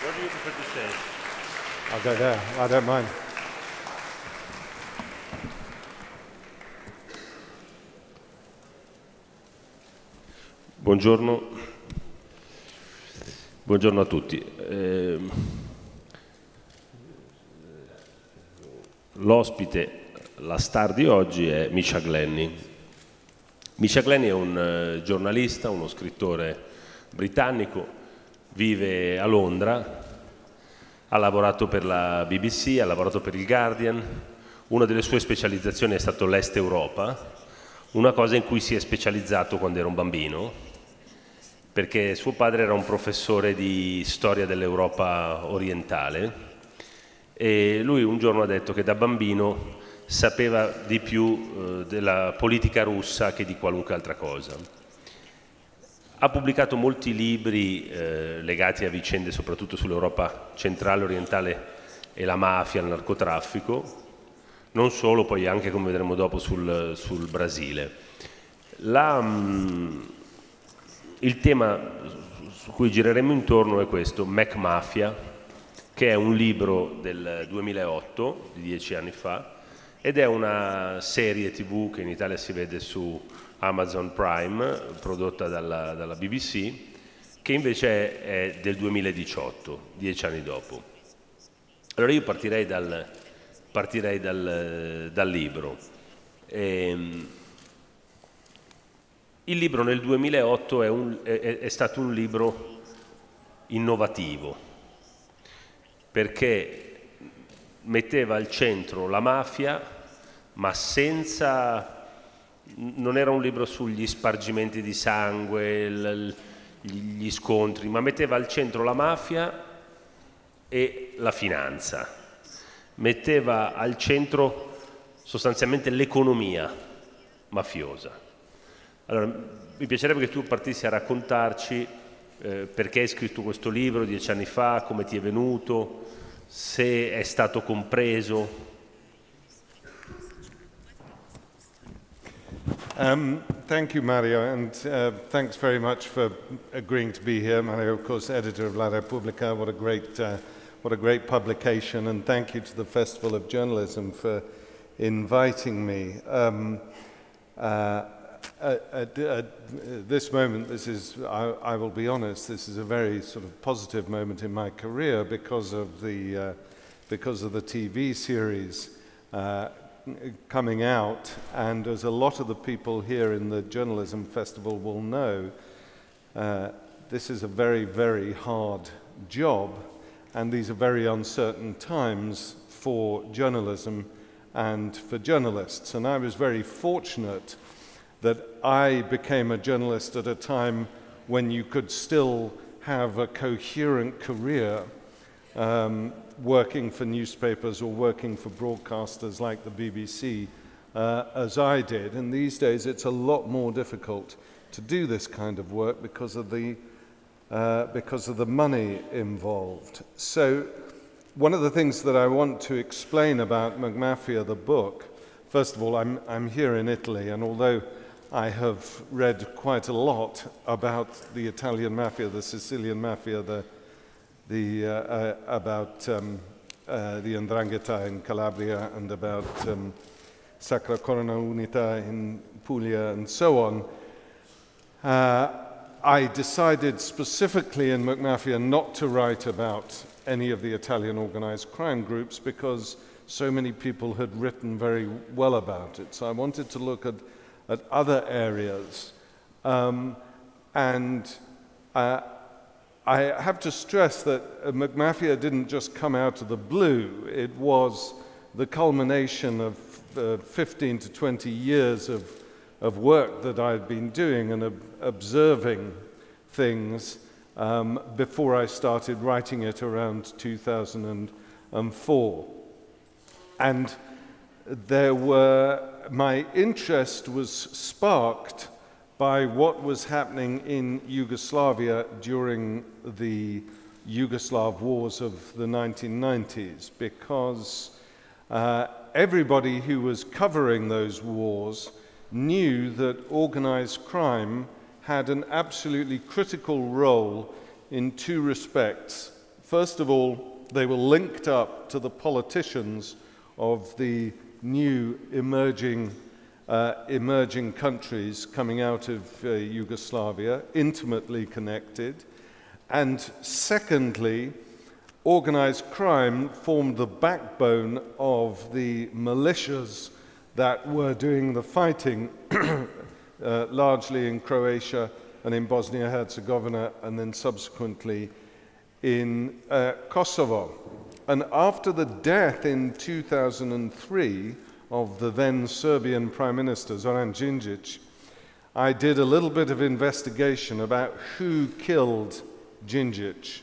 Where do you prefer to stay? I'll go there. I don't mind. Buongiorno. Buongiorno a tutti. L'ospite, la star di oggi è Misha Glenny. Misha Glenny è un giornalista, uno scrittore britannico, vive a Londra, ha lavorato per la BBC, ha lavorato per il Guardian. Una delle sue specializzazioni è stato l'Est Europa, una cosa in cui si è specializzato quando era un bambino, perché suo padre era un professore di storia dell'Europa orientale e lui un giorno ha detto che da bambino sapeva di più della politica russa che di qualunque altra cosa. Ha pubblicato molti libri legati a vicende soprattutto sull'Europa centrale, orientale e la mafia, il narcotraffico, non solo, poi anche, come vedremo dopo, sul Brasile. Il tema su cui gireremo intorno è questo, McMafia, che è un libro del 2008, di 10 anni fa, ed è una serie TV che in Italia si vede su Amazon Prime, prodotta dalla BBC, che invece è del 2018, 10 anni dopo. Allora io partirei dal libro. Il libro nel 2008 è stato un libro innovativo, perché metteva al centro la mafia, ma non era un libro sugli spargimenti di sangue, gli scontri, ma metteva al centro la mafia e la finanza. Metteva al centro sostanzialmente l'economia mafiosa. Allora, mi piacerebbe che tu partissi a raccontarci perché hai scritto questo libro 10 anni fa, come ti è venuto, se è stato compreso. Thank you, Mario, and thanks very much for agreeing to be here. Mario, of course, editor of La Repubblica. What a great publication, and thank you to the Festival of Journalism for inviting me. At this moment, I will be honest, this is a very sort of positive moment in my career because of the TV series coming out, and as a lot of the people here in the Journalism Festival will know, this is a very, very hard job, and these are very uncertain times for journalism and for journalists. And I was very fortunate that I became a journalist at a time when you could still have a coherent career working for newspapers or working for broadcasters like the BBC, as I did. And these days it's a lot more difficult to do this kind of work because of the money involved. So one of the things that I want to explain about McMafia, the book, first of all, I'm here in Italy, and although I have read quite a lot about the Italian mafia, the Sicilian mafia, about the 'Ndrangheta in Calabria, and about Sacra Corona Unita in Puglia, and so on. I decided specifically in McMafia not to write about any of the Italian organized crime groups because so many people had written very well about it. So I wanted to look at other areas. I have to stress that McMafia didn't just come out of the blue. It was the culmination of 15 to 20 years of work that I'd been doing and observing things before I started writing it around 2004. And my interest was sparked by what was happening in Yugoslavia during the Yugoslav wars of the 1990s, because everybody who was covering those wars knew that organized crime had an absolutely critical role in two respects First of all, they were linked up to the politicians of the new emerging countries coming out of Yugoslavia, intimately connected. And secondly, organized crime formed the backbone of the militias that were doing the fighting, largely in Croatia and in Bosnia-Herzegovina, and then subsequently in Kosovo. And after the death in 2003 of the then Serbian Prime Minister, Zoran Đinđić, I did a little bit of investigation about who killed Đinđić.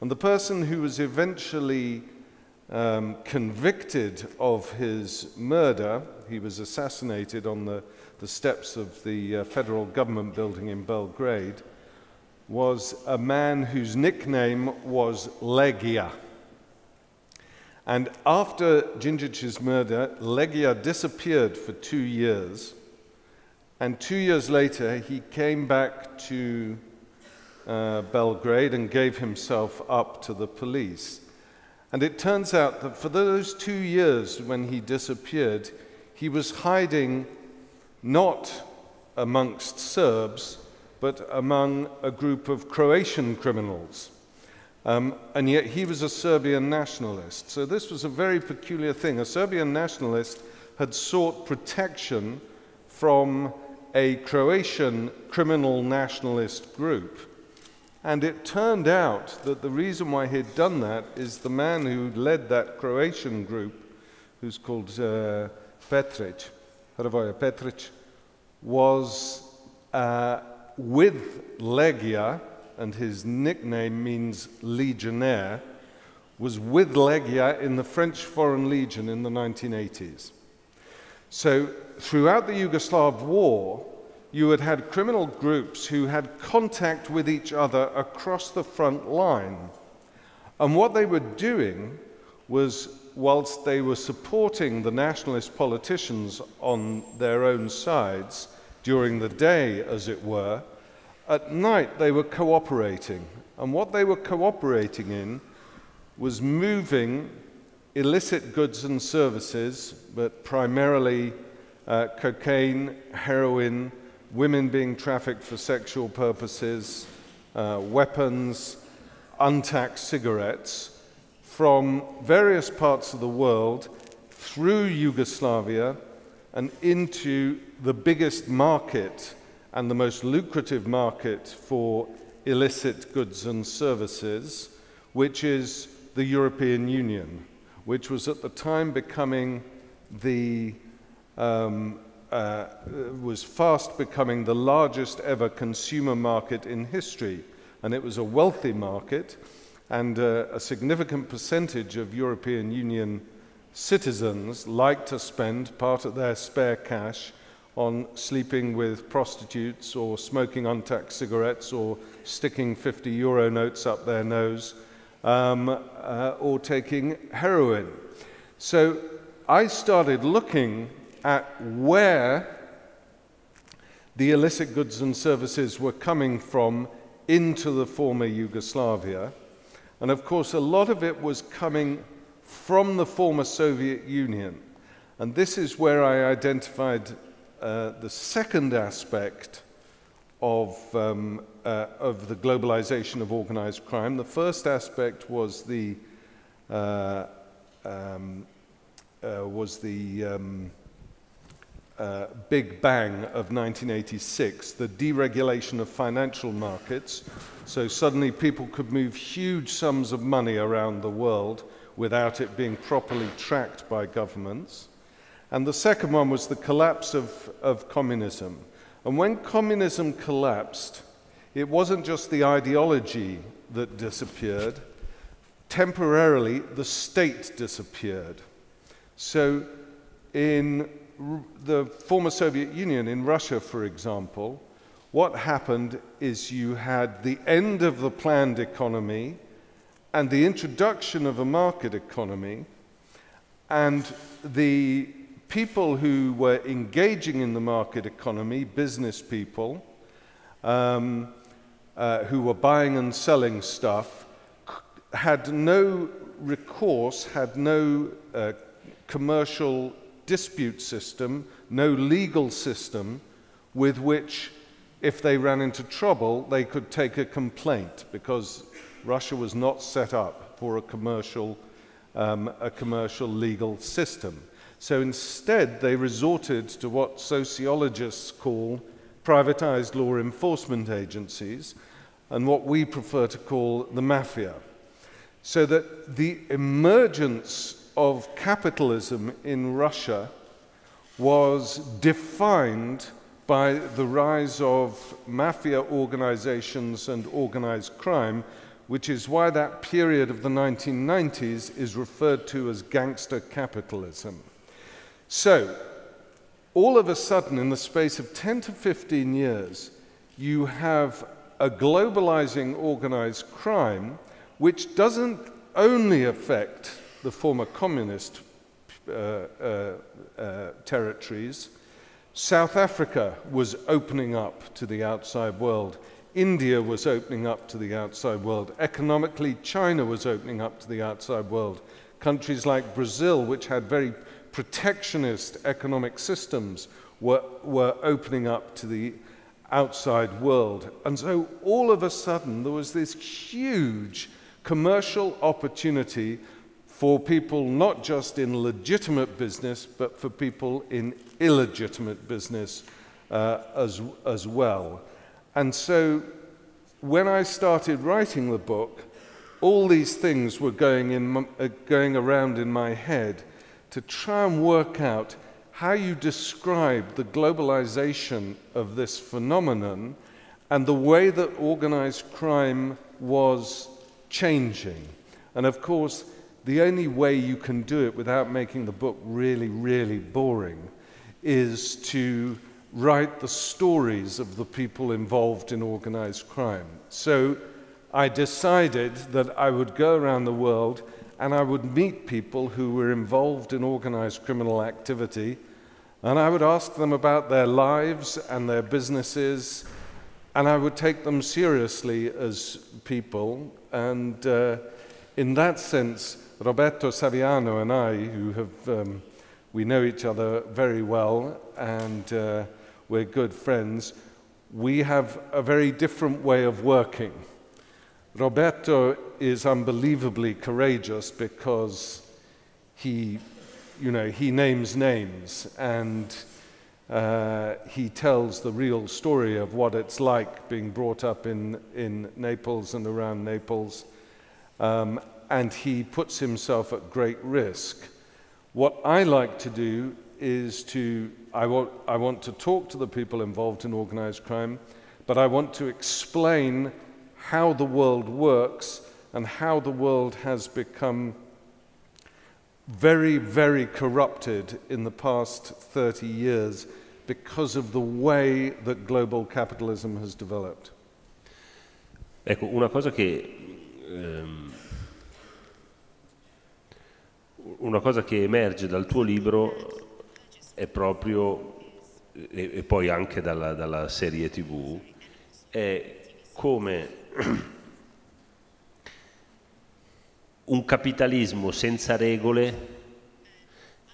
And the person who was eventually convicted of his murder, he was assassinated on the steps of the federal government building in Belgrade, was a man whose nickname was Legija. And after Đinđić's murder, Legija disappeared for 2 years. And 2 years later, he came back to Belgrade and gave himself up to the police. And it turns out that for those 2 years when he disappeared, he was hiding not amongst Serbs, but among a group of Croatian criminals. And yet he was a Serbian nationalist. So this was a very peculiar thing. A Serbian nationalist had sought protection from a Croatian criminal nationalist group. And it turned out that the reason why he'd done that is the man who led that Croatian group, who's called Petrić, Hrvoje Petrić, was with Legija, and his nickname means legionnaire, was with Legija in the French Foreign Legion in the 1980s. So throughout the Yugoslav war, you had criminal groups who had contact with each other across the front line. And what they were doing was, whilst they were supporting the nationalist politicians on their own sides during the day, as it were, at night they were cooperating. And what they were cooperating in was moving illicit goods and services, but primarily cocaine, heroin, women being trafficked for sexual purposes, weapons, untaxed cigarettes, from various parts of the world through Yugoslavia and into the biggest market and the most lucrative market for illicit goods and services, which is the European Union, which was at the time becoming was fast becoming the largest ever consumer market in history. And it was a wealthy market, and a significant percentage of European Union citizens like to spend part of their spare cash on sleeping with prostitutes or smoking untaxed cigarettes or sticking 50-euro notes up their nose or taking heroin. So I started looking at where the illicit goods and services were coming from into the former Yugoslavia. And of course, a lot of it was coming from the former Soviet Union. And this is where I identified the second aspect of the globalization of organized crime. The first aspect was the Big Bang of 1986, the deregulation of financial markets. So suddenly people could move huge sums of money around the world without it being properly tracked by governments. And the second one was the collapse of communism. And when communism collapsed, it wasn't just the ideology that disappeared. Temporarily, the state disappeared. So in the former Soviet Union, in Russia, for example, what happened is you had the end of the planned economy and the introduction of a market economy, and the people who were engaging in the market economy, business people, who were buying and selling stuff, had no recourse, had no commercial dispute system, no legal system with which, if they ran into trouble, they could take a complaint, because Russia was not set up for a commercial legal system. So instead, they resorted to what sociologists call privatized law enforcement agencies, and what we prefer to call the mafia. So that the emergence of capitalism in Russia was defined by the rise of mafia organizations and organized crime, which is why that period of the 1990s is referred to as gangster capitalism. So, all of a sudden, in the space of 10 to 15 years, you have a globalizing organized crime which doesn't only affect the former communist territories. South Africa was opening up to the outside world. India was opening up to the outside world. Economically, China was opening up to the outside world. Countries like Brazil, which had very protectionist economic systems, were opening up to the outside world. And so all of a sudden, there was this huge commercial opportunity for people not just in legitimate business, but for people in illegitimate business as well. And so when I started writing the book, all these things were going around in my head to try and work out how you describe the globalization of this phenomenon and the way that organized crime was changing. And of course, the only way you can do it without making the book really, really boring is to write the stories of the people involved in organized crime. So I decided that I would go around the world and I would meet people who were involved in organized criminal activity, and I would ask them about their lives and their businesses, and I would take them seriously as people. And in that sense, Roberto Saviano and I, who have, we know each other very well, and we're good friends, we have a very different way of working. Roberto is unbelievably courageous because he names names, and he tells the real story of what it's like being brought up in Naples and around Naples, and he puts himself at great risk. What I like to do is I want to talk to the people involved in organized crime, but I want to explain how the world works and how the world has become very, very corrupted in the past 30 years because of the way that global capitalism has developed. Ecco, una cosa che emerge dal tuo libro è proprio, e poi anche dalla serie TV, è come un capitalismo senza regole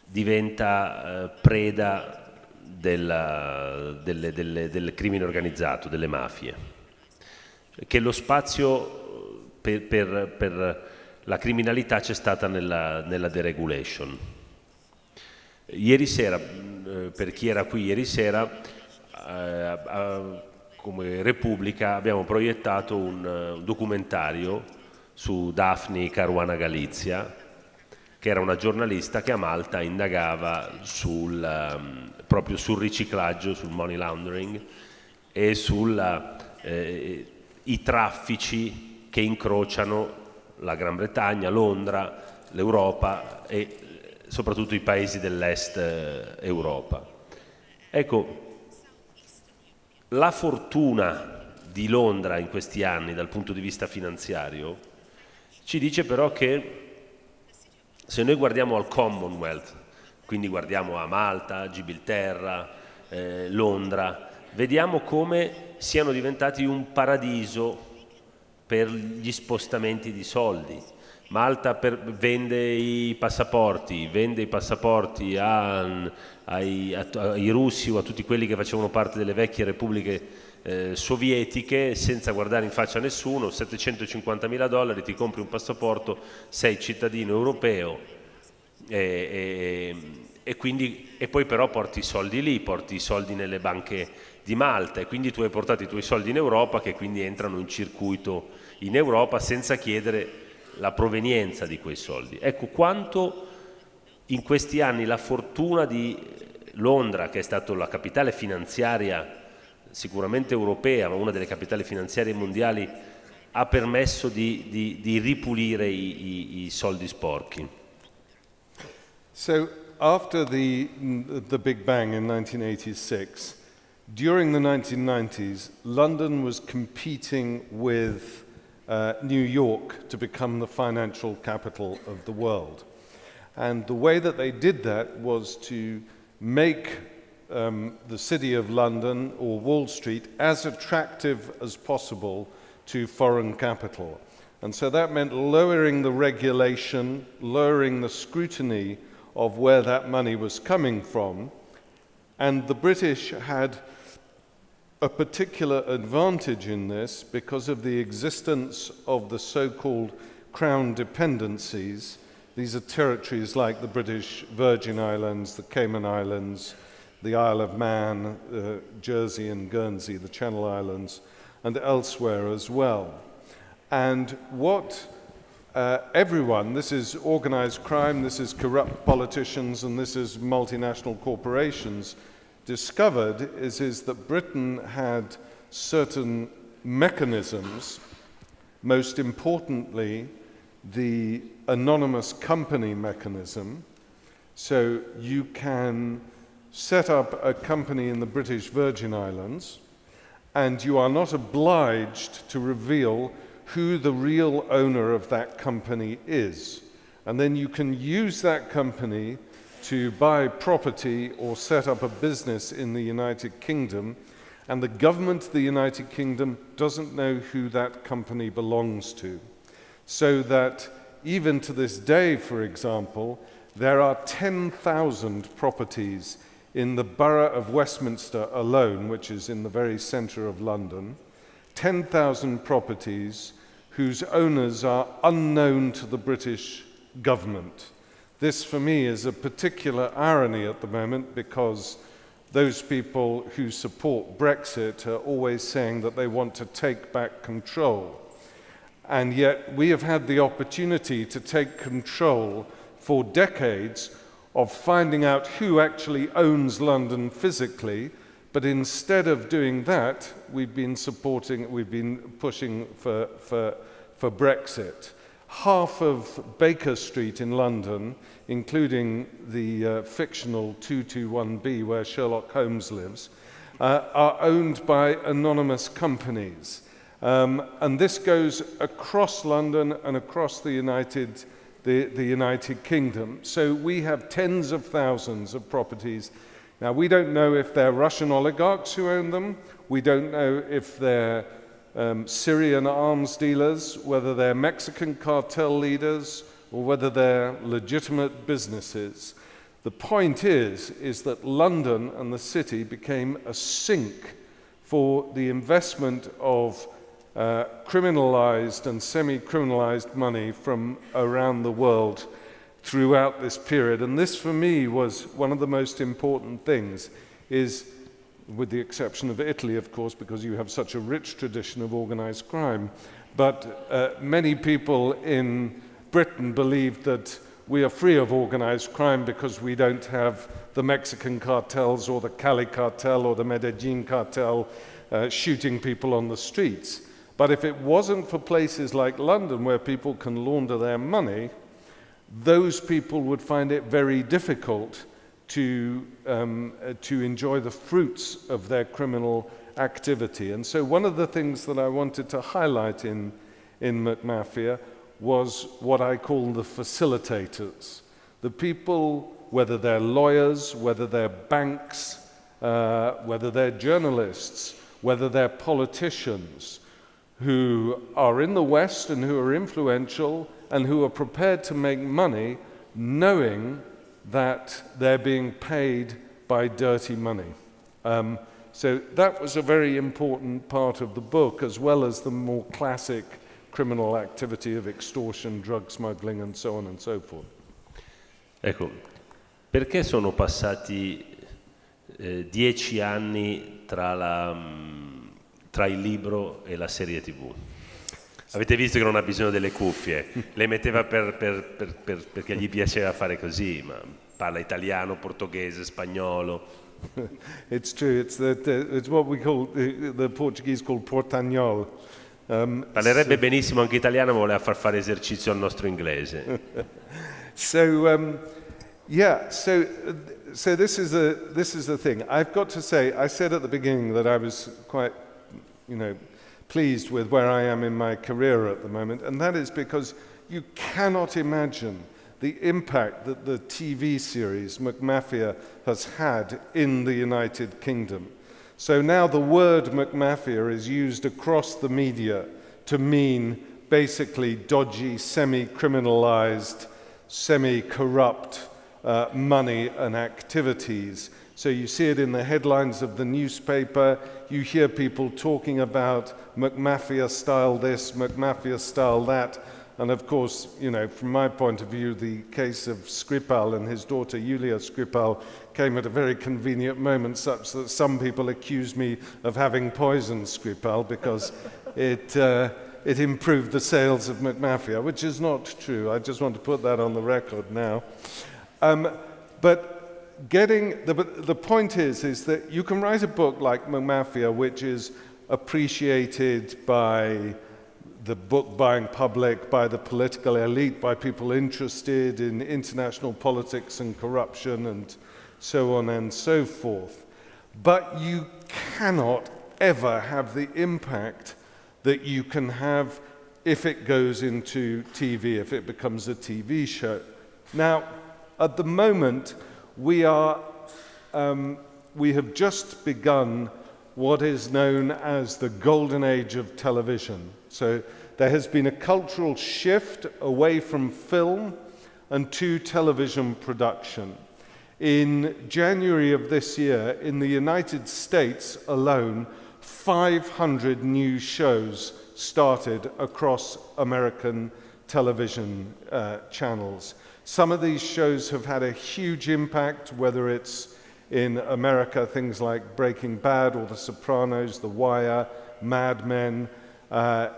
diventa preda del crimine organizzato, delle mafie, che lo spazio per la criminalità c'è stata nella deregulation. Ieri sera, per chi era qui ieri sera, come Repubblica abbiamo proiettato un documentario su Daphne Caruana Galizia, che era una giornalista che a Malta indagava proprio sul riciclaggio, sul money laundering e i traffici che incrociano la Gran Bretagna, Londra, l'Europa e soprattutto i paesi dell'est Europa. Ecco, la fortuna di Londra in questi anni dal punto di vista finanziario ci dice però che se noi guardiamo al Commonwealth, quindi guardiamo a Malta, Gibilterra, Londra, vediamo come siano diventati un paradiso per gli spostamenti di soldi. Malta vende i passaporti ai russi o a tutti quelli che facevano parte delle vecchie repubbliche sovietiche senza guardare in faccia a nessuno. $750.000, ti compri un passaporto, sei cittadino europeo e poi però porti i soldi lì, porti i soldi nelle banche di Malta e quindi tu hai portato i tuoi soldi in Europa, che quindi entrano in circuito in Europa senza chiedere la provenienza di quei soldi. Ecco quanto in questi anni la fortuna di Londra, che è stata la capitale finanziaria sicuramente europea, ma una delle capitali finanziarie mondiali, ha permesso di ripulire i soldi sporchi. So after the Big Bang in 1986, during the 1990s, London was competing with New York to become the financial capital of the world. And the way that they did that was to make the City of London or Wall Street as attractive as possible to foreign capital. And so that meant lowering the regulation, lowering the scrutiny of where that money was coming from. And the British had a particular advantage in this because of the existence of the so-called Crown Dependencies. These are territories like the British Virgin Islands, the Cayman Islands, the Isle of Man, Jersey and Guernsey, the Channel Islands, and elsewhere as well. And what everyone, this is organized crime, this is corrupt politicians, and this is multinational corporations, discovered is that Britain had certain mechanisms, most importantly the anonymous company mechanism. So you can set up a company in the British Virgin Islands and you are not obliged to reveal who the real owner of that company is. And then you can use that company to buy property or set up a business in the United Kingdom, and the government of the United Kingdom doesn't know who that company belongs to. So that even to this day, for example, there are 10,000 properties in the borough of Westminster alone, which is in the very centre of London, 10,000 properties whose owners are unknown to the British government. This, for me, is a particular irony at the moment because those people who support Brexit are always saying that they want to take back control. And yet we have had the opportunity to take control for decades of finding out who actually owns London physically, but instead of doing that, we've been pushing for Brexit. Half of Baker Street in London, including the fictional 221B where Sherlock Holmes lives, are owned by anonymous companies. And this goes across London and across the United Kingdom. So we have tens of thousands of properties. Now, we don't know if they're Russian oligarchs who own them. We don't know if they're Syrian arms dealers, whether they're Mexican cartel leaders, or whether they're legitimate businesses. The point is that London and the city became a sink for the investment of criminalized and semi-criminalized money from around the world throughout this period. And this, for me, was one of the most important things, is, with the exception of Italy, of course, because you have such a rich tradition of organized crime, but many people in Britain believe that we are free of organized crime because we don't have the Mexican cartels or the Cali cartel or the Medellin cartel shooting people on the streets. But if it wasn't for places like London where people can launder their money, those people would find it very difficult to enjoy the fruits of their criminal activity. And so one of the things that I wanted to highlight in McMafia was what I call the facilitators. The people, whether they're lawyers, whether they're banks, whether they're journalists, whether they're politicians, who are in the West and who are influential and who are prepared to make money knowing that they're being paid by dirty money. So that was a very important part of the book, as well as the more classic criminal activity of extortion, drug smuggling, and so on and so forth. Ecco, perché sono passati 10 anni tra il libro e la serie TV? Avete visto che non ha bisogno delle cuffie, le metteva perché gli piaceva fare così, ma parla italiano, portoghese, spagnolo. It's true, it's what we call, the Portuguese call portagnol. Parlerebbe benissimo anche italiano, ma voleva far fare esercizio al nostro inglese. So this is the thing. I've got to say, I said at the beginning that I was quite, pleased with where I am in my career at the moment, and that is because you cannot imagine the impact that the TV series McMafia has had in the United Kingdom. So now the word McMafia is used across the media to mean basically dodgy, semi-criminalized, semi-corrupt money and activities. So you see it in the headlines of the newspaper, you hear people talking about McMafia style this, McMafia style that, and of course, from my point of view, the case of Skripal and his daughter Julia Skripal came at a very convenient moment, such that some people accused me of having poisoned Skripal because it improved the sales of McMafia, which is not true. I just want to put that on the record now. But the point is that you can write a book like McMafia, which is appreciated by the book-buying public, by the political elite, by people interested in international politics and corruption and so on and so forth. But you cannot ever have the impact that you can have if it goes into TV, if it becomes a TV show. Now, at the moment, we have just begun what is known as the golden age of television. So there has been a cultural shift away from film and to television production. In January of this year, in the United States alone, 500 new shows started across American television channels. Some of these shows have had a huge impact, whether it's in America, things like Breaking Bad or The Sopranos, The Wire, Mad Men.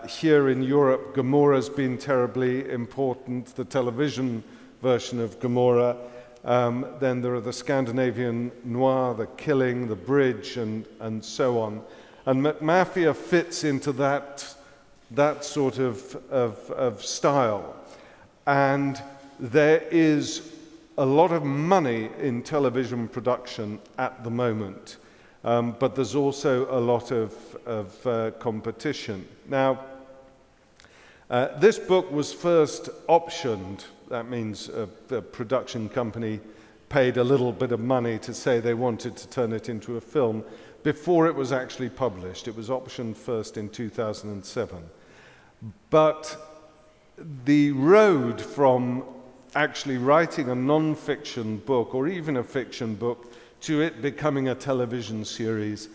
Here in Europe, Gomorrah's been terribly important, the television version of Gomorrah. Then there are the Scandinavian noir, The Killing, The Bridge, and so on. And McMafia fits into that sort of style. And there is a lot of money in television production at the moment, but there's also a lot of competition. Now, this book was first optioned. That means the production company paid a little bit of money to say they wanted to turn it into a film before it was actually published. It was optioned first in 2007. But the road from actually writing a non-fiction book or even a fiction book to it becoming a television series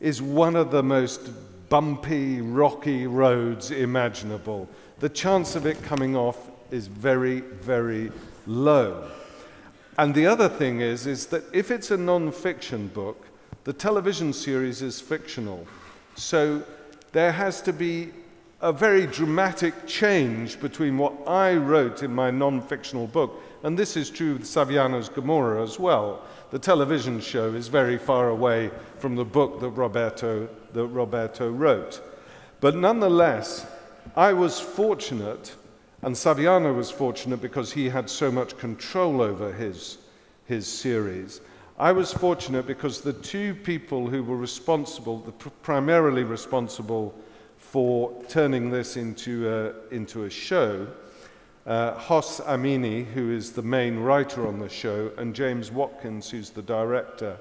is one of the most bumpy, rocky roads imaginable. The chance of it coming off is very, very low. And the other thing is that if it's a non-fiction book, the television series is fictional. So there has to be a very dramatic change between what I wrote in my non-fictional book, and this is true with Saviano's Gomorrah as well. The television show is very far away from the book that Roberto wrote. But nonetheless, I was fortunate, and Saviano was fortunate because he had so much control over his series. I was fortunate because the two people who were responsible, primarily responsible for turning this into a show, Hos Amini, who is the main writer on the show, and James Watkins, who's the director,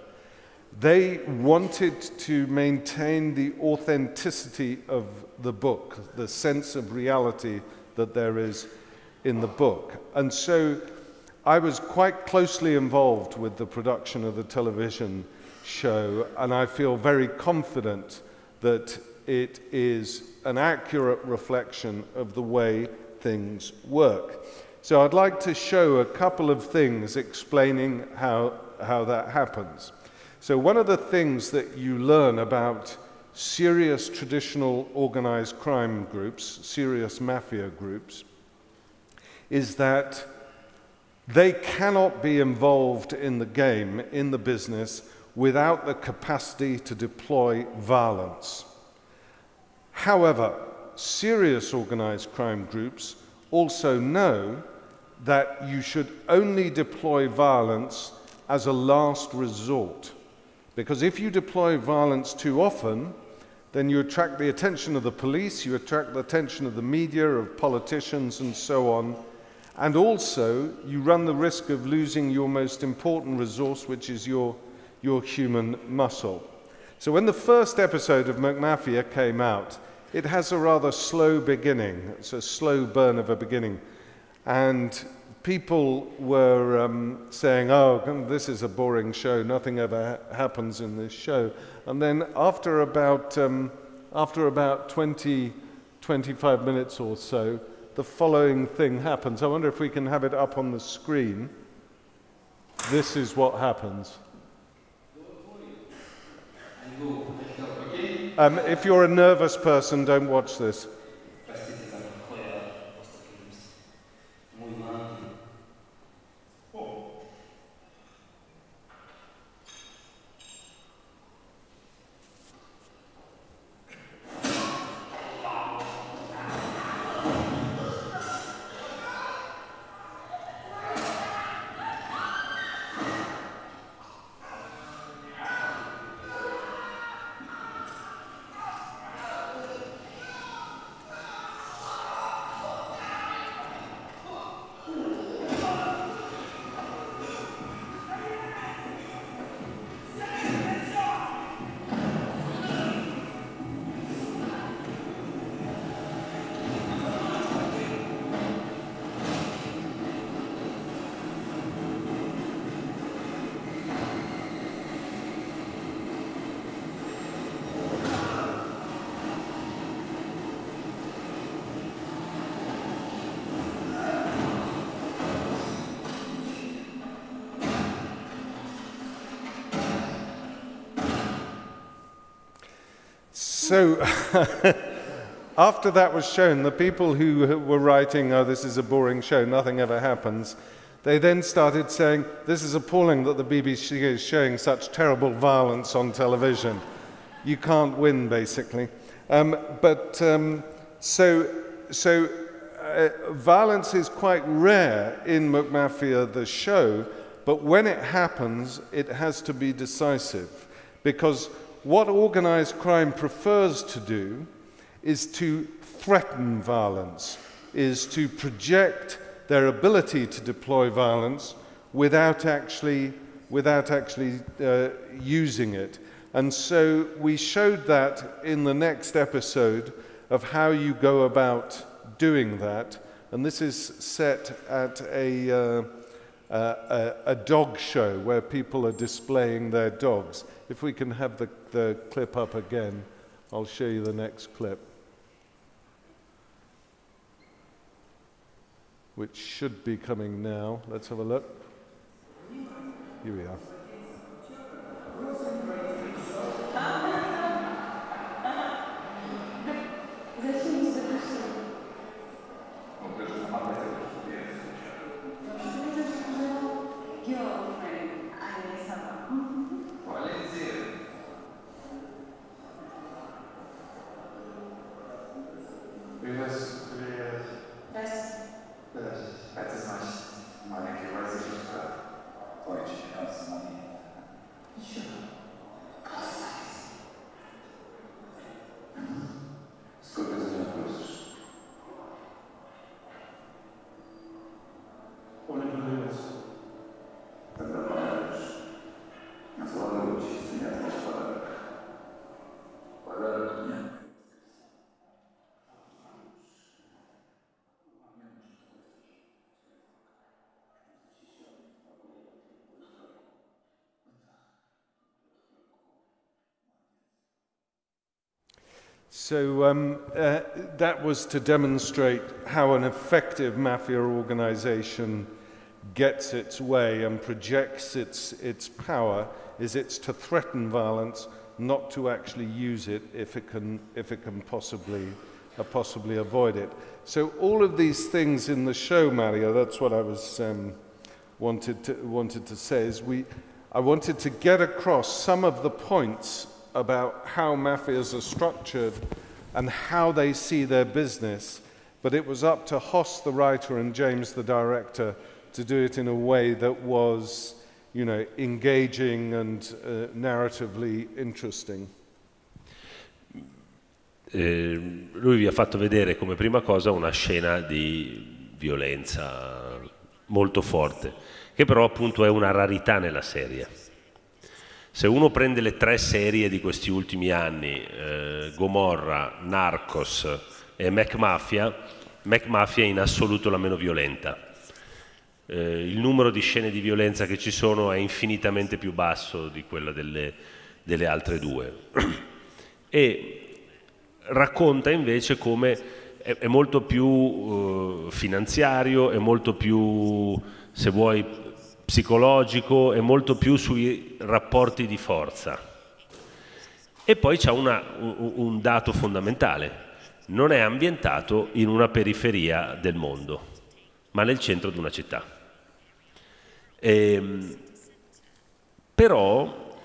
They wanted to maintain the authenticity of the book, the sense of reality that there is in the book. And so I was quite closely involved with the production of the television show, and I feel very confident that it is an accurate reflection of the way things work. So I'd like to show a couple of things explaining how that happens. So one of the things that you learn about serious traditional organized crime groups, serious mafia groups, is that they cannot be involved in the game, in the business, without the capacity to deploy violence. However, serious organized crime groups also know that you should only deploy violence as a last resort. Because if you deploy violence too often, then you attract the attention of the police, you attract the attention of the media, of politicians, and so on. And also, you run the risk of losing your most important resource, which is your human muscle. So when the first episode of McMafia came out, it has a rather slow beginning. It's a slow burn of a beginning. And people were saying, oh, this is a boring show, nothing ever happens in this show. And then after about 20, 25 minutes or so, the following thing happens. I wonder if we can have it up on the screen. This is what happens. If you're a nervous person, don't watch this. So after that was shown, the people who were writing, oh, this is a boring show, nothing ever happens, they then started saying, this is appalling that the BBC is showing such terrible violence on television. You can't win, basically. So violence is quite rare in McMafia, the show, but when it happens, it has to be decisive. Because what organized crime prefers to do is to threaten violence, is to project their ability to deploy violence without actually using it. And so we showed that in the next episode of how you go about doing that. And this is set at a dog show where people are displaying their dogs. If we can have the clip up again, I'll show you the next clip, which should be coming now. Let's have a look. Here we are. Letztes Mal meine Calabresi Deutsch, So that was to demonstrate how an effective mafia organization gets its way and projects its power, is it's to threaten violence, not to actually use it if it can possibly avoid it. So all of these things in the show, Mario, that's what I was wanted to say, is I wanted to get across some of the points about how mafias are structured and how they see their business, but it was up to Hoss, the writer, and James, the director, to do it in a way that was, you know, engaging and narratively interesting. Lui vi ha fatto vedere come prima cosa una scena di violenza molto forte, che però appunto è una rarità nella serie. Se uno prende le 3 serie di questi ultimi anni, Gomorra, Narcos e McMafia, McMafia è in assoluto la meno violenta. Il numero di scene di violenza che ci sono è infinitamente più basso di quello delle altre 2. E racconta invece come è molto più finanziario, è molto più, se vuoi, psicologico, è molto più sui rapporti di forza. E poi c'è un dato fondamentale: non è ambientato in una periferia del mondo, ma nel centro di una città. Però,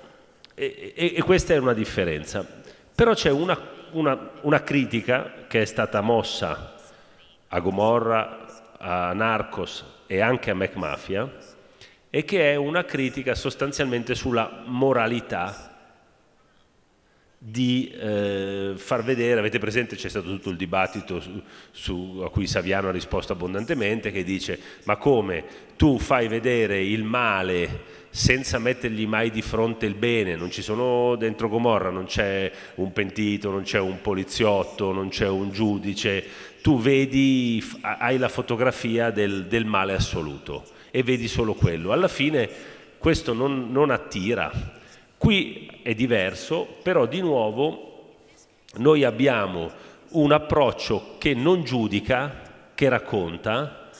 e questa è una differenza, però c'è una critica che è stata mossa a Gomorra, a Narcos e anche a McMafia, e che è una critica sostanzialmente sulla moralità di far vedere. Avete presente, c'è stato tutto il dibattito a cui Saviano ha risposto abbondantemente, che dice: ma come tu fai vedere il male senza mettergli mai di fronte il bene? Non ci sono dentro Gomorra, non c'è un pentito, non c'è un poliziotto, non c'è un giudice, tu vedi, hai la fotografia del male assoluto e vedi solo quello. Alla fine questo non attira. Qui è diverso, però di nuovo noi abbiamo un approccio che non giudica, che racconta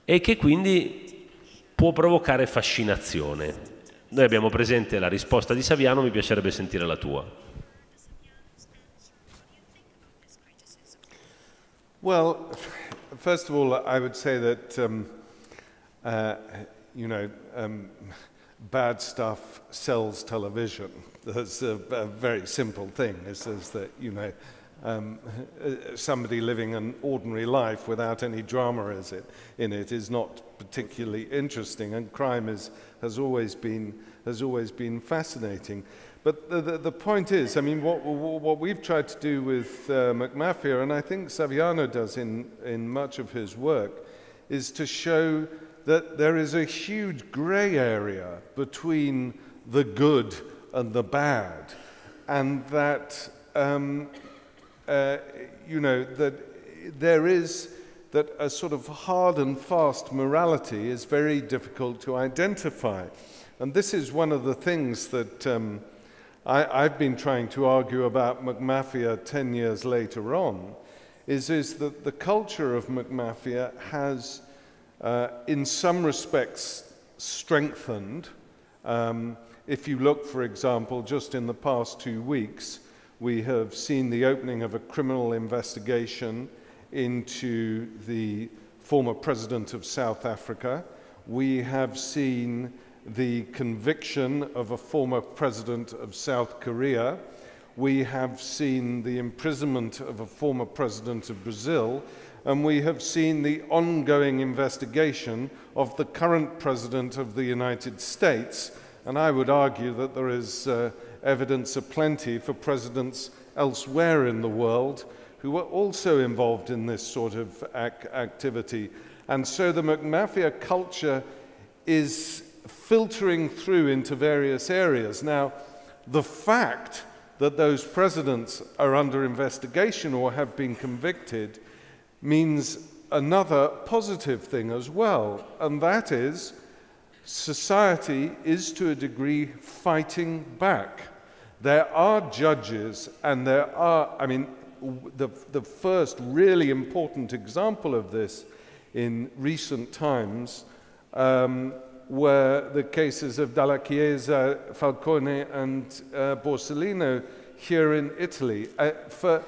e che quindi può provocare fascinazione. Noi abbiamo presente la risposta di Saviano, mi piacerebbe sentire la tua. Well, first of all, I would say that you know, bad stuff sells television. That's a very simple thing. It says that, you know, somebody living an ordinary life without any drama in it is not particularly interesting, and crime has always been fascinating. But the point is, I mean, what we've tried to do with McMafia, and I think Saviano does in much of his work, is to show that there is a huge grey area between the good and the bad, and that you know, that there is that a sort of hard and fast morality is very difficult to identify. And this is one of the things that I've been trying to argue about McMafia 10 years later on, is that the culture of McMafia has, in some respects, strengthened. If you look, for example, just in the past 2 weeks, we have seen the opening of a criminal investigation into the former president of South Africa. We have seen the conviction of a former president of South Korea. We have seen the imprisonment of a former president of Brazil. And we have seen the ongoing investigation of the current president of the United States. And I would argue that there is evidence aplenty for presidents elsewhere in the world who are also involved in this sort of activity. And so the McMafia culture is filtering through into various areas. Now, the fact that those presidents are under investigation or have been convicted means another positive thing as well, and that is society is to a degree fighting back. There are judges and there are, I mean, the first really important example of this in recent times were the cases of Dalla Chiesa, Falcone, and Borsellino here in Italy. For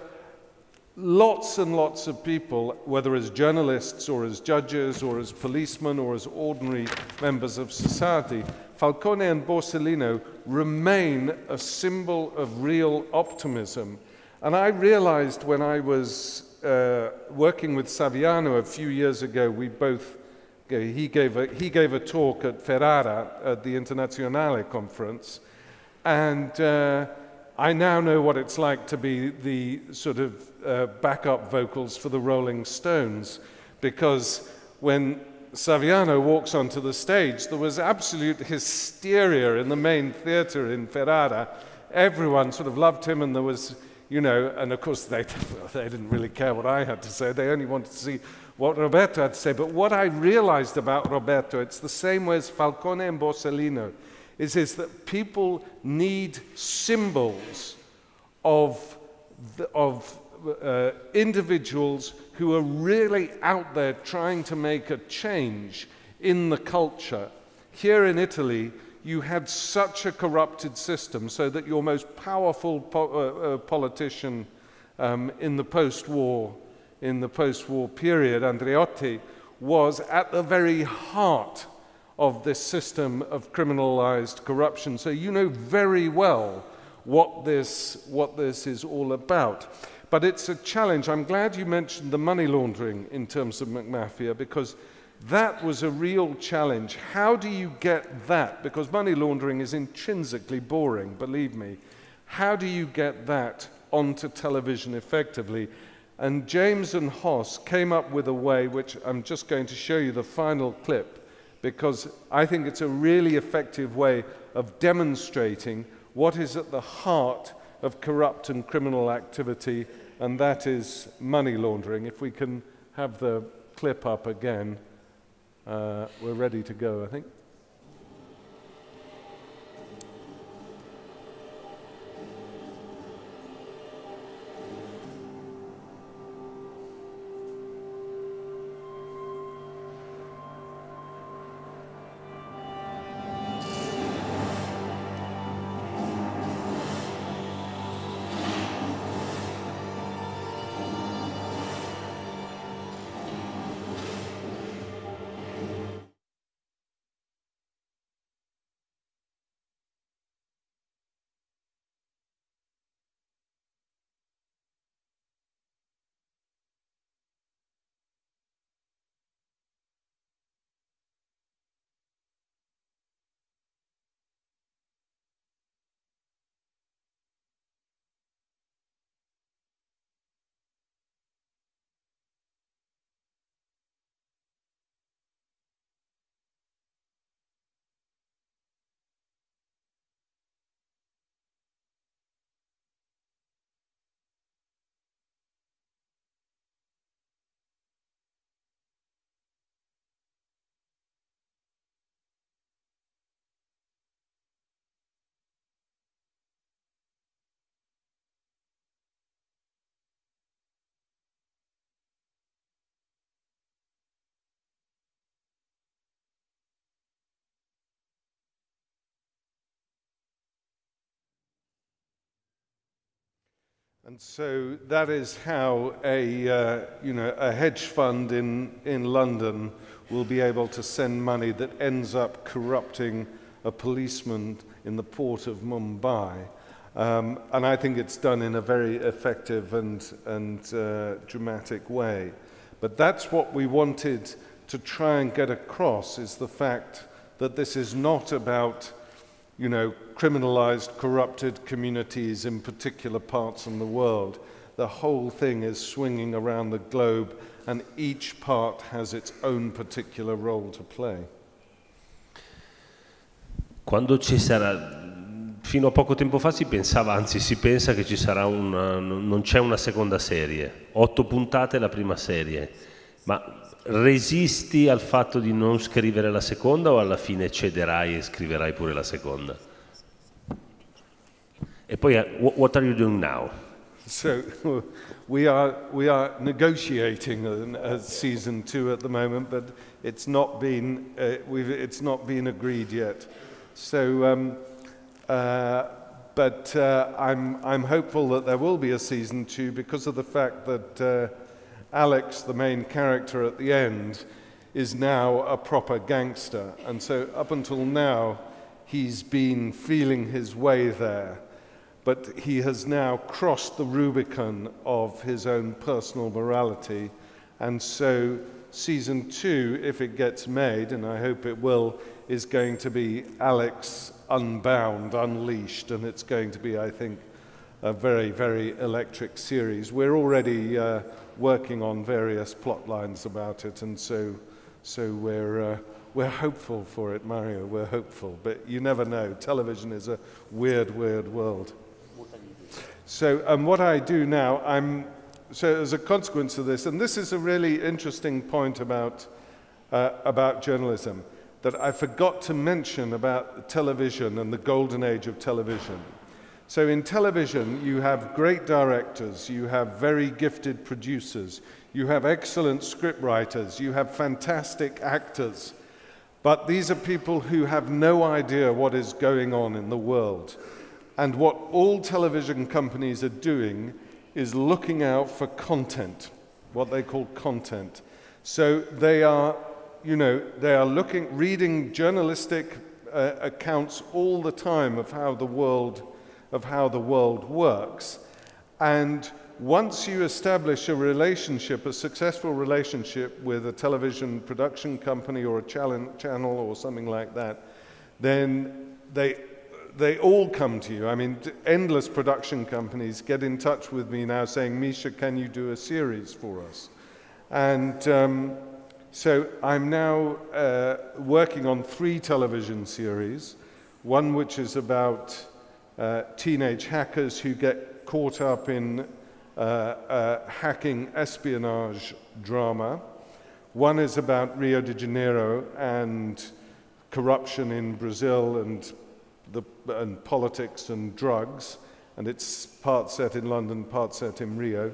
lots and lots of people, whether as journalists or as judges or as policemen or as ordinary members of society, Falcone and Borsellino remain a symbol of real optimism. And I realized when I was working with Saviano a few years ago, he gave a talk at Ferrara at the Internazionale conference, and I now know what it's like to be the sort of backup vocals for the Rolling Stones, because when Saviano walks onto the stage, there was absolute hysteria in the main theatre in Ferrara. Everyone sort of loved him, and there was, you know, and of course they didn't really care what I had to say. They only wanted to see what Roberto had to say. But what I realized about Roberto, it's the same way as Falcone and Borsellino, is that people need symbols of individuals who are really out there trying to make a change in the culture. Here in Italy, you had such a corrupted system so that your most powerful politician in the post-war period, Andreotti, was at the very heart of this system of criminalized corruption. So you know very well what this is all about. But it's a challenge. I'm glad you mentioned the money laundering in terms of McMafia, because that was a real challenge. How do you get that? Because money laundering is intrinsically boring, believe me. How do you get that onto television effectively? And James and Hoss came up with a way, which I'm just going to show you the final clip, because I think it's a really effective way of demonstrating what is at the heart of corrupt and criminal activity, and that is money laundering. If we can have the clip up again, we're ready to go, I think. And so that is how a hedge fund in London will be able to send money that ends up corrupting a policeman in the port of Mumbai. And I think it's done in a very effective and dramatic way. But that's what we wanted to try and get across, is the fact that this is not about, you know, criminalized, corrupted communities in particular parts of the world. The whole thing is swinging around the globe, and each part has its own particular role to play. Quando ci sarà, fino a poco tempo fa si pensava, anzi si pensa che ci sarà non c'è una seconda serie, 8 puntate la prima serie, ma resisti al fatto di non scrivere la seconda o alla fine cederai e scriverai pure la seconda? E poi, what are you doing now? So we are negotiating a season 2 at the moment, but it's not been agreed yet. So, I'm hopeful that there will be a season 2 because of the fact that Alex, the main character at the end, is now a proper gangster, and so up until now he's been feeling his way there. But he has now crossed the Rubicon of his own personal morality. And so season 2, if it gets made, and I hope it will, is going to be Alex unbound, unleashed. And it's going to be, I think, a very, very electric series. We're already working on various plot lines about it. And so we're hopeful for it, Mario. We're hopeful. But you never know. Television is a weird, weird world. So what I do now, so as a consequence of this, and this is a really interesting point about journalism, that I forgot to mention about television and the golden age of television. So in television, you have great directors, you have very gifted producers, you have excellent scriptwriters, you have fantastic actors, but these are people who have no idea what is going on in the world. And what all television companies are doing is looking out for content, what they call content. So they are, reading journalistic accounts all the time of how the world works. And once you establish a relationship, a successful relationship with a television production company or a channel or something like that, then they all come to you. I mean, endless production companies get in touch with me now saying, Misha, can you do a series for us? And so I'm now working on 3 television series, one which is about teenage hackers who get caught up in hacking espionage drama. One is about Rio de Janeiro and corruption in Brazil and politics and drugs, and it's part set in London, part set in Rio.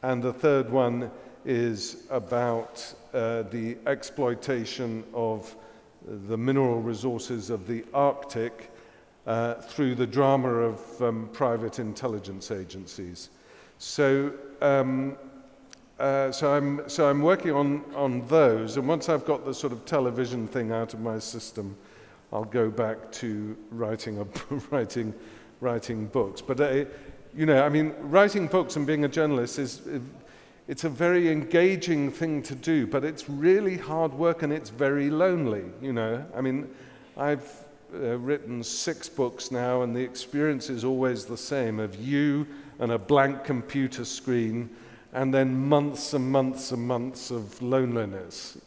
And the third one is about the exploitation of the mineral resources of the Arctic through the drama of private intelligence agencies. So I'm working on those, and once I've got the sort of television thing out of my system, I'll go back to writing books. But I mean, writing books and being a journalist it's a very engaging thing to do, but it's really hard work and it's very lonely. I mean, I've written 6 books now, and the experience is always the same of you and a blank computer screen, and then months and months and months of loneliness.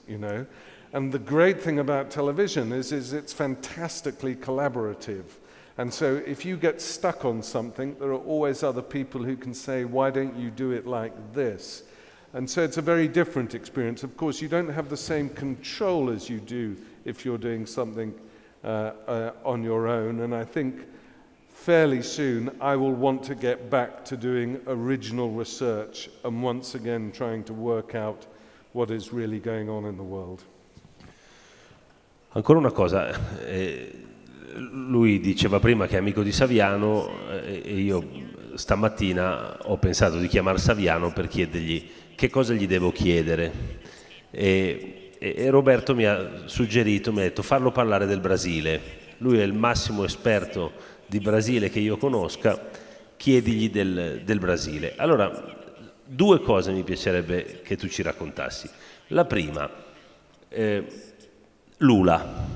And the great thing about television is it's fantastically collaborative. And so if you get stuck on something, there are always other people who can say, why don't you do it like this? And so it's a very different experience. Of course, you don't have the same control as you do if you're doing something on your own. And I think fairly soon I will want to get back to doing original research and once again trying to work out what is really going on in the world. Ancora una cosa, lui diceva prima che è amico di Saviano e io stamattina ho pensato di chiamare Saviano per chiedergli che cosa gli devo chiedere e Roberto mi ha suggerito, mi ha detto farlo parlare del Brasile. Lui è il massimo esperto di Brasile che io conosca, chiedigli del Brasile. Allora, 2 cose mi piacerebbe che tu ci raccontassi. La prima, Lula,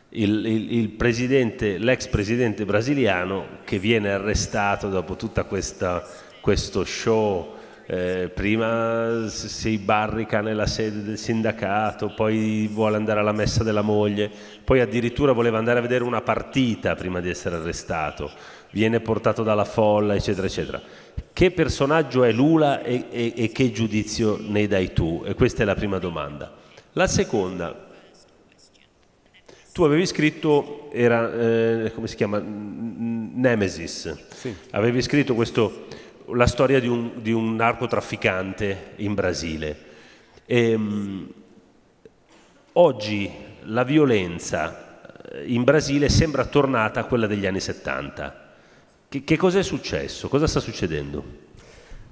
l'ex presidente brasiliano che viene arrestato dopo tutta questo show, prima si barrica nella sede del sindacato, poi vuole andare alla messa della moglie, poi addirittura voleva andare a vedere una partita prima di essere arrestato, viene portato dalla folla, eccetera, eccetera. Che personaggio è Lula e che giudizio ne dai tu? E questa è la prima domanda. La seconda, tu avevi scritto, come si chiama? Nemesis. Sì. Avevi scritto questo la storia di un narcotrafficante in Brasile. Oggi la violenza in Brasile sembra tornata a quella degli anni 70. Che cosa è successo? Cosa sta succedendo?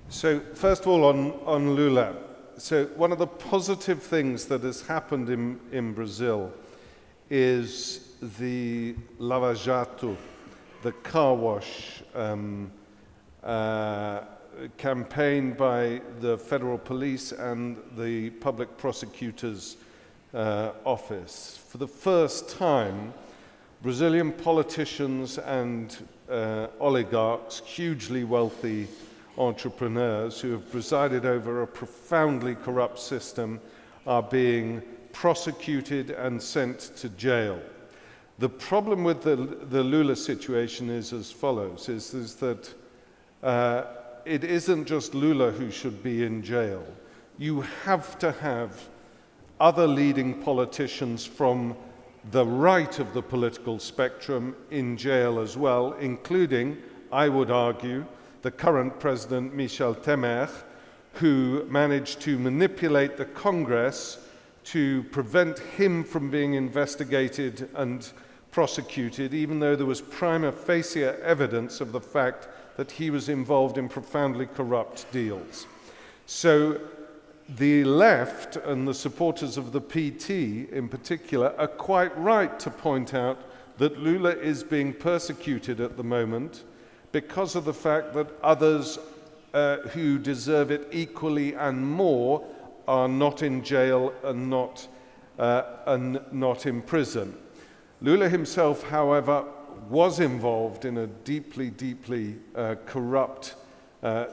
So, first of all, on Lula. So, one of the positive things that has happened in Brazil is the Lava Jato, the car wash campaign by the federal police and the public prosecutor's office. For the first time, Brazilian politicians and oligarchs, hugely wealthy entrepreneurs who have presided over a profoundly corrupt system, are being prosecuted and sent to jail. The problem with the Lula situation is as follows, is that it isn't just Lula who should be in jail. You have to have other leading politicians from the right of the political spectrum in jail as well, including, I would argue, the current president, Michel Temer, who managed to manipulate the Congress to prevent him from being investigated and prosecuted, even though there was prima facie evidence of the fact that he was involved in profoundly corrupt deals. So the left and the supporters of the PT in particular are quite right to point out that Lula is being persecuted at the moment because of the fact that others who deserve it equally and more are not in jail and not in prison. Lula himself, however, was involved in a deeply, deeply corrupt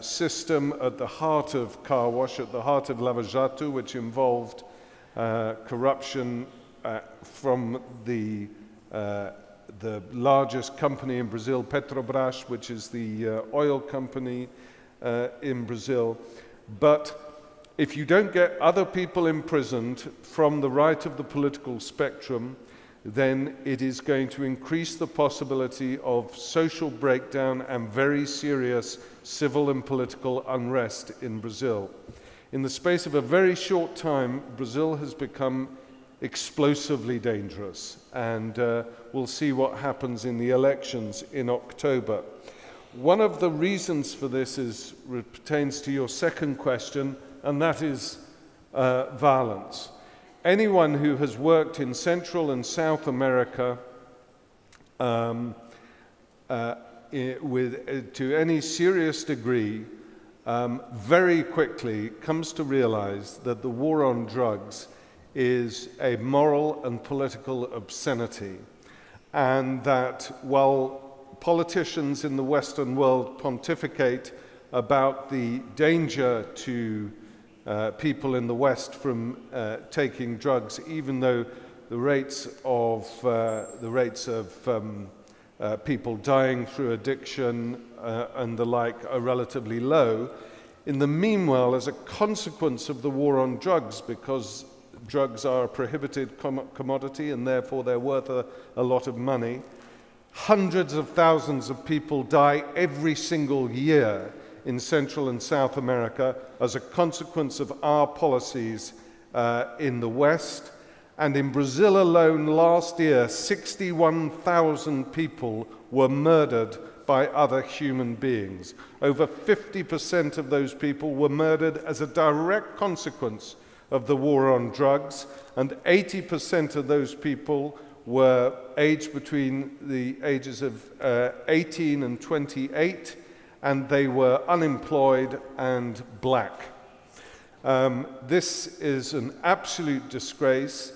system at the heart of car wash, at the heart of Lava Jato, which involved corruption from the largest company in Brazil, Petrobras, which is the oil company in Brazil. But if you don't get other people imprisoned from the right of the political spectrum, then it is going to increase the possibility of social breakdown and very serious civil and political unrest in Brazil. In the space of a very short time, Brazil has become explosively dangerous, and we'll see what happens in the elections in October. One of the reasons for this pertains to your second question, and that is violence. Anyone who has worked in Central and South America to any serious degree very quickly comes to realize that the war on drugs is a moral and political obscenity, and that while politicians in the Western world pontificate about the danger to people in the West from taking drugs, even though the rates of people dying through addiction and the like are relatively low. In the meanwhile, as a consequence of the war on drugs, because drugs are a prohibited commodity and therefore they're worth a lot of money, hundreds of thousands of people die every single year in Central and South America as a consequence of our policies in the West. And in Brazil alone last year, 61,000 people were murdered by other human beings. Over 50% of those people were murdered as a direct consequence of the war on drugs, and 80% of those people were aged between the ages of 18 and 28, and they were unemployed and black. This is an absolute disgrace.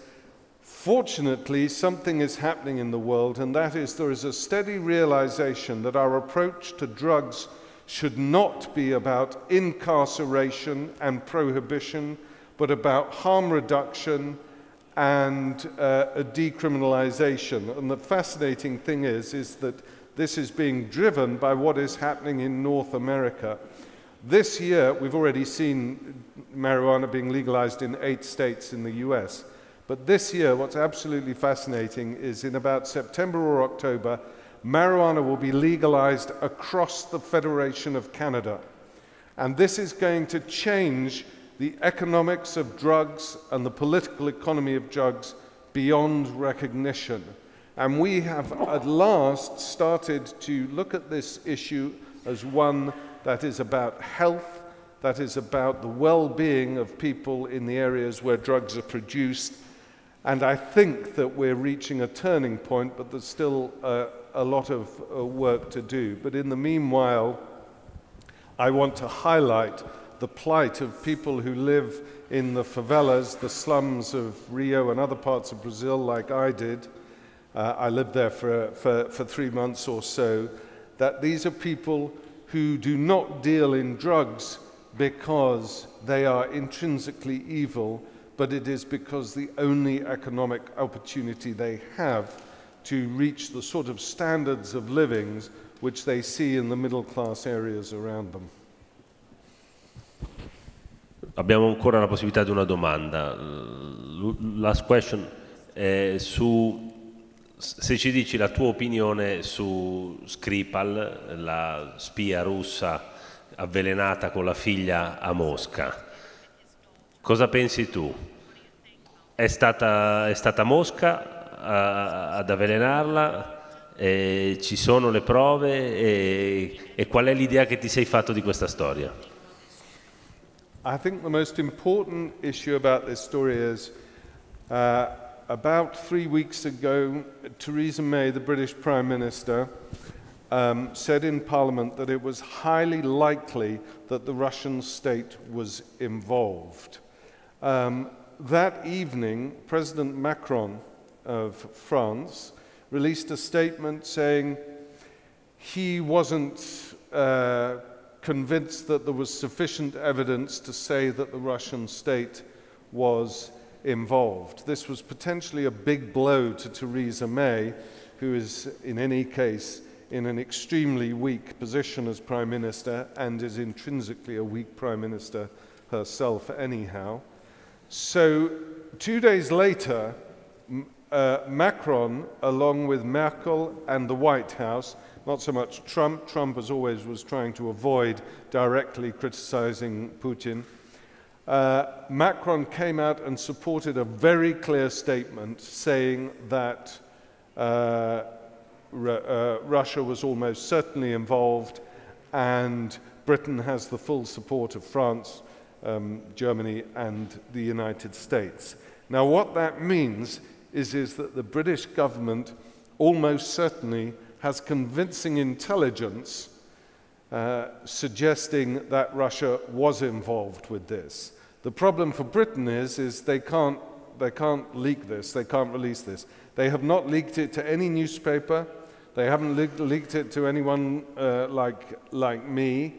Fortunately, something is happening in the world, and that is there is a steady realization that our approach to drugs should not be about incarceration and prohibition, but about harm reduction and a decriminalization. And the fascinating thing is that this is being driven by what is happening in North America. This year, we've already seen marijuana being legalized in 8 states in the US. But this year, what's absolutely fascinating is in about September or October, marijuana will be legalized across the Federation of Canada. And this is going to change the economics of drugs and the political economy of drugs beyond recognition. And we have at last started to look at this issue as one that is about health, that is about the well-being of people in the areas where drugs are produced. And I think that we're reaching a turning point, but there's still a lot of work to do. But in the meanwhile, I want to highlight the plight of people who live in the favelas, the slums of Rio and other parts of Brazil, like I did. I lived there for 3 months or so. That these are people who do not deal in drugs because they are intrinsically evil, but it is because the only economic opportunity they have to reach the sort of standards of living which they see in the middle class areas around them. Abbiamo ancora la possibilità di una domanda. Last question è se ci dici la tua opinione su Skripal, la spia russa avvelenata con la figlia a Mosca. Cosa pensi tu? È stata Mosca ad avvelenarla? Ci sono le prove? E qual è l'idea che ti sei fatto di questa storia? I think the most important issue about this story is about 3 weeks ago, Theresa May, the British Prime Minister, said in Parliament that it was highly likely that the Russian state was involved. That evening, President Macron of France released a statement saying he wasn't convinced that there was sufficient evidence to say that the Russian state was involved. This was potentially a big blow to Theresa May, who is in any case in an extremely weak position as Prime Minister and is intrinsically a weak Prime Minister herself anyhow. So 2 days later, Macron, along with Merkel and the White House, not so much Trump, as always was trying to avoid directly criticizing Putin, Macron came out and supported a very clear statement saying that Russia was almost certainly involved and Britain has the full support of France, Germany and the United States. Now what that means is that the British government almost certainly has convincing intelligence suggesting that Russia was involved with this. The problem for Britain is they can't leak this, they can't release this. They have not leaked it to any newspaper, they haven't leaked it to anyone like me,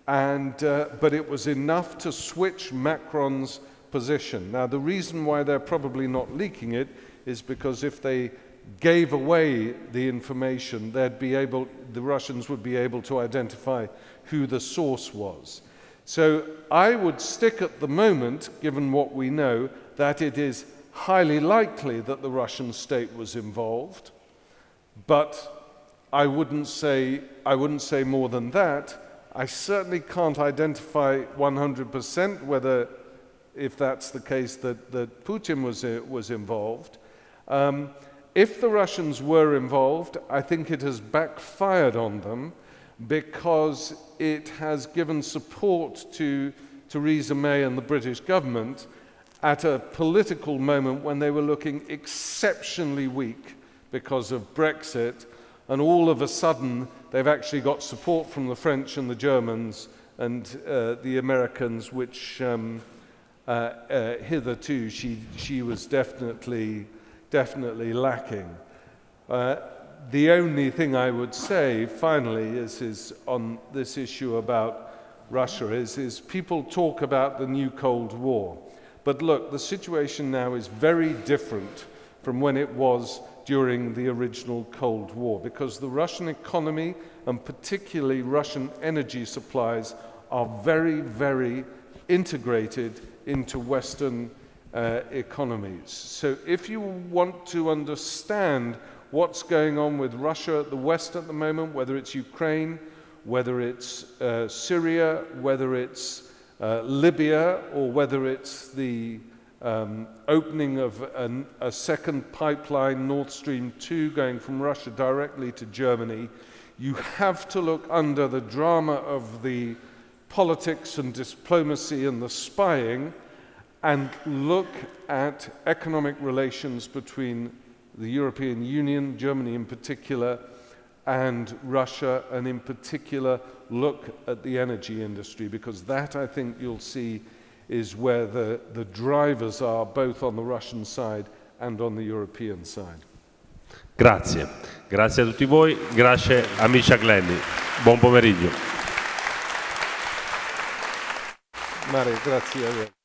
but it was enough to switch Macron's position. Now the reason why they're probably not leaking it is because if they gave away the information, the Russians would be able to identify who the source was. So I would stick at the moment, given what we know, that it is highly likely that the Russian state was involved, but I wouldn't say more than that. I certainly can't identify 100% whether, if that's the case, that Putin was involved. If the Russians were involved, I think it has backfired on them because it has given support to Theresa May and the British government at a political moment when they were looking exceptionally weak because of Brexit, and all of a sudden they've actually got support from the French and the Germans and the Americans, which hitherto she was definitely lacking. The only thing I would say, finally, is on this issue about Russia is people talk about the new Cold War. But look, the situation now is very different from when it was during the original Cold War, because the Russian economy, and particularly Russian energy supplies, are very, very integrated into Western economies. So if you want to understand what's going on with Russia at the West at the moment, whether it's Ukraine, whether it's Syria, whether it's Libya, or whether it's the opening of a second pipeline, Nord Stream 2, going from Russia directly to Germany. You have to look under the drama of the politics and diplomacy and the spying and look at economic relations between the European Union, Germany in particular, and Russia, and in particular look at the energy industry, because that, I think, you'll see is where the drivers are, both on the Russian side and on the European side. Grazie, grazie a tutti voi, grazie a Misha Glenny. Buon pomeriggio. Mare, grazie a voi.